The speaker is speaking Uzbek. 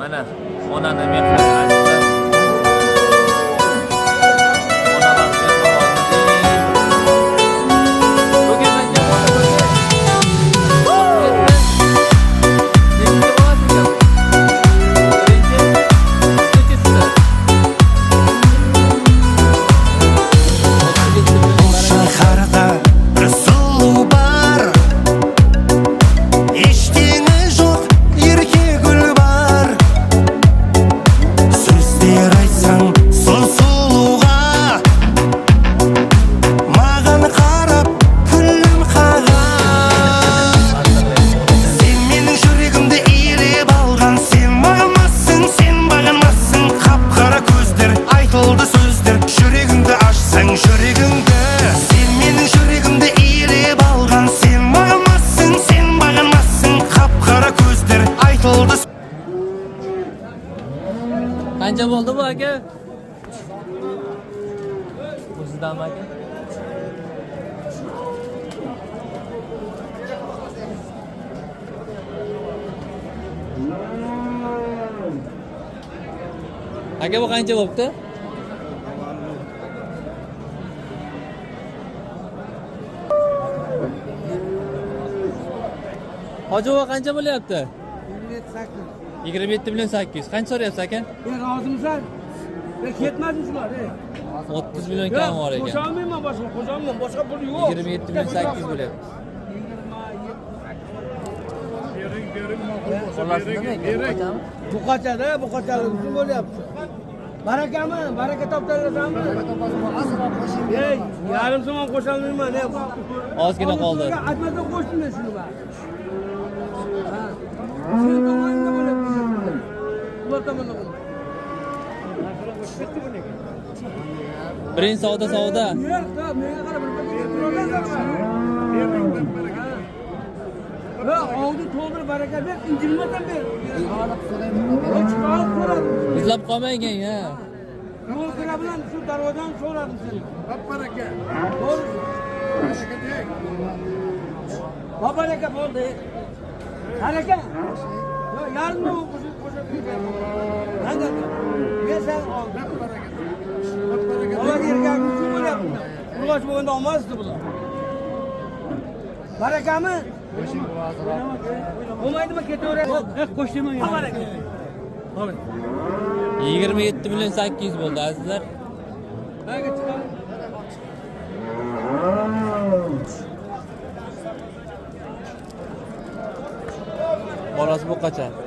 Mana onani mehmon qancha bo'ldi bu aka? O'zidan aka? Aka bu qancha bo'libdi? Hoji bu qancha bo'lyapti? 27 milyon 800. Qancha so'rayapsiz aka? Ben rozimisan? Ben ketmadingizlar, 30 milyon kam var ekan. Qo'sholmayman boshqa, qo'sholmayman, boshqa pul yo'q. 27 milyon 800 bo'lyapti. Bu qachada, bu qachalik uchun bo'lyapti. Barakami? Baraka toptirasanmi? Ey, yarim so'm qo'sholmayman, Ozgina qoldi. Aytmasdan qo'shdim men shuni bari. Ha. Sen tomonda bo'lyapti. Ular tomonda. Birinchi savdo. Yo'q, menga qarab bir oldi to'ldirib baraka ber, injilmadan ber. Izlab qolmagan ha. Yo'lkira bilan shu darvozadan so'radim seni. Baraka. Baraka bo'ldi. Baraka. Yo'q, yarim qo'shib. Qanday? Men sen ol. Ola yerga shu bo'lyapti. Urg'och bo'lganda olmasdi bular. Barakami? Bo'lmaydimi ketaveradi? Qo'shdim. Baraka. 27 milyon 800 bo'ldi azizlar. Baraka chiqar. Borasi bu qachon?